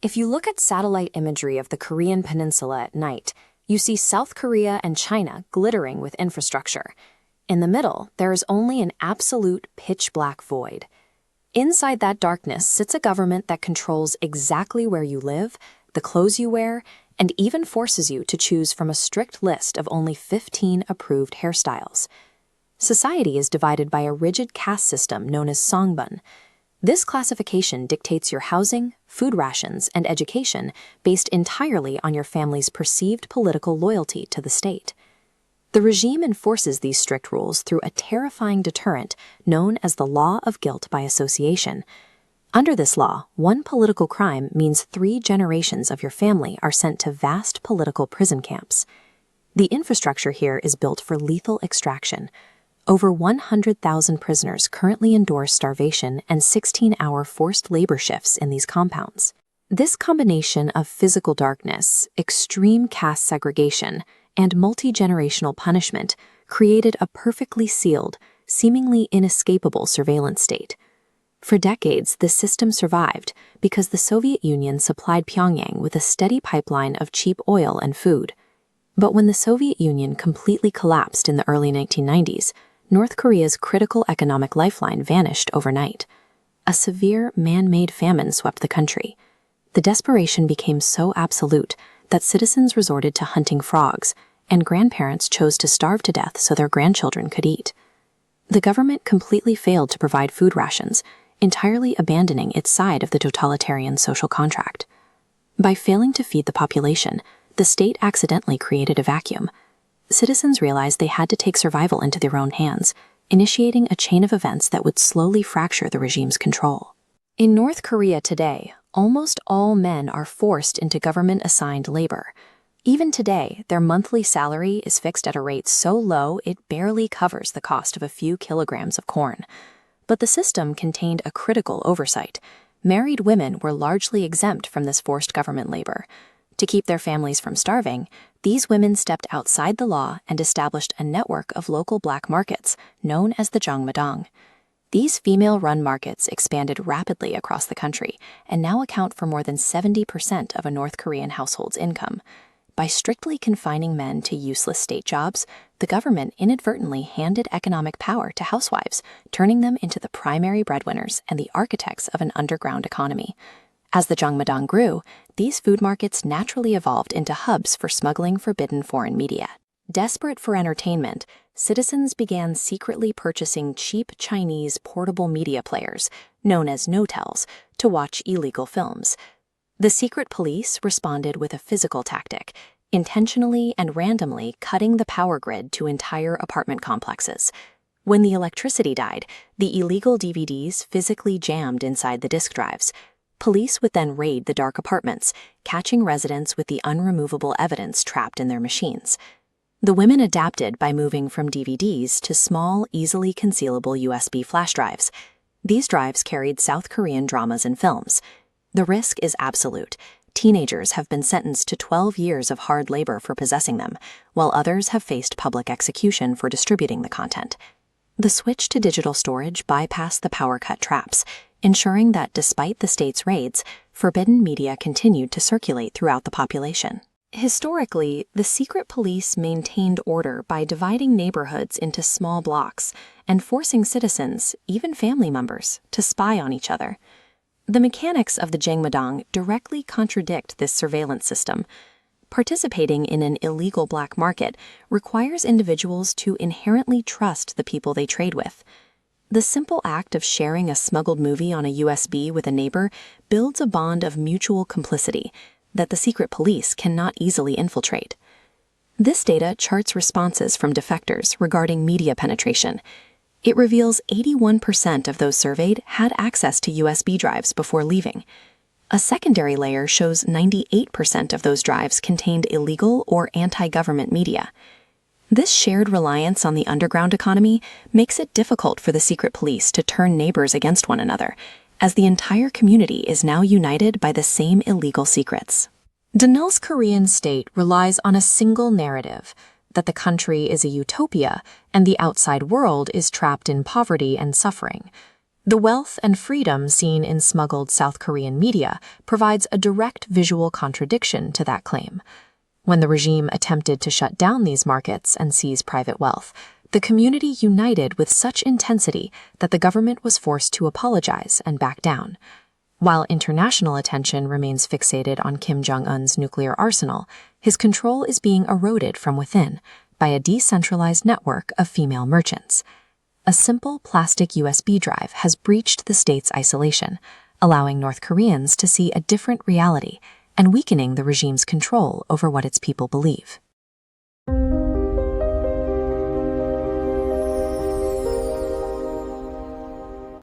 If you look at satellite imagery of the Korean peninsula at night, you see South Korea and China glittering with infrastructure. In the middle, there is only an absolute pitch-black void. Inside that darkness sits a government that controls exactly where you live, the clothes you wear, and even forces you to choose from a strict list of only 15 approved hairstyles. Society is divided by a rigid caste system known as songbun. This classification dictates your housing, food rations, and education based entirely on your family's perceived political loyalty to the state. The regime enforces these strict rules through a terrifying deterrent known as the law of guilt by association. Under this law, one political crime means 3 generations of your family are sent to vast political prison camps. The infrastructure here is built for lethal extraction. Over 100,000 prisoners currently endure starvation and 16-hour forced labor shifts in these compounds. This combination of physical darkness, extreme caste segregation, and multi-generational punishment created a perfectly sealed, seemingly inescapable surveillance state. For decades, this system survived because the Soviet Union supplied Pyongyang with a steady pipeline of cheap oil and food. But when the Soviet Union completely collapsed in the early 1990s, North Korea's critical economic lifeline vanished overnight. A severe man-made famine swept the country. The desperation became so absolute that citizens resorted to hunting frogs, and grandparents chose to starve to death so their grandchildren could eat. The government completely failed to provide food rations, entirely abandoning its side of the totalitarian social contract. By failing to feed the population, the state accidentally created a vacuum. Citizens realized they had to take survival into their own hands, initiating a chain of events that would slowly fracture the regime's control. In North Korea today, almost all men are forced into government-assigned labor. Even today, their monthly salary is fixed at a rate so low it barely covers the cost of a few kilograms of corn. But the system contained a critical oversight. Married women were largely exempt from this forced government labor. To keep their families from starving, these women stepped outside the law and established a network of local black markets, known as the Jangmadang. These female-run markets expanded rapidly across the country and now account for more than 70% of a North Korean household's income. By strictly confining men to useless state jobs, the government inadvertently handed economic power to housewives, turning them into the primary breadwinners and the architects of an underground economy. As the Jangmadang grew, these food markets naturally evolved into hubs for smuggling forbidden foreign media. Desperate for entertainment, citizens began secretly purchasing cheap Chinese portable media players, known as notels, to watch illegal films. The secret police responded with a physical tactic, intentionally and randomly cutting the power grid to entire apartment complexes. When the electricity died, the illegal DVDs physically jammed inside the disk drives. Police would then raid the dark apartments, catching residents with the unremovable evidence trapped in their machines. The women adapted by moving from DVDs to small, easily concealable USB flash drives. These drives carried South Korean dramas and films. The risk is absolute. Teenagers have been sentenced to 12 years of hard labor for possessing them, while others have faced public execution for distributing the content. The switch to digital storage bypassed the power cut traps, ensuring that despite the state's raids, forbidden media continued to circulate throughout the population. Historically, the secret police maintained order by dividing neighborhoods into small blocks and forcing citizens, even family members, to spy on each other. The mechanics of the Jangmadang directly contradict this surveillance system. Participating in an illegal black market requires individuals to inherently trust the people they trade with. The simple act of sharing a smuggled movie on a USB with a neighbor builds a bond of mutual complicity that the secret police cannot easily infiltrate. This data charts responses from defectors regarding media penetration. It reveals 81% of those surveyed had access to USB drives before leaving. A secondary layer shows 98% of those drives contained illegal or anti-government media. This shared reliance on the underground economy makes it difficult for the secret police to turn neighbors against one another, as the entire community is now united by the same illegal secrets. Danil's Korean state relies on a single narrative, that the country is a utopia and the outside world is trapped in poverty and suffering. The wealth and freedom seen in smuggled South Korean media provides a direct visual contradiction to that claim. When the regime attempted to shut down these markets and seize private wealth, the community united with such intensity that the government was forced to apologize and back down. While international attention remains fixated on Kim Jong Un's nuclear arsenal, his control is being eroded from within by a decentralized network of female merchants. A simple plastic USB drive has breached the state's isolation, allowing North Koreans to see a different reality and weakening the regime's control over what its people believe.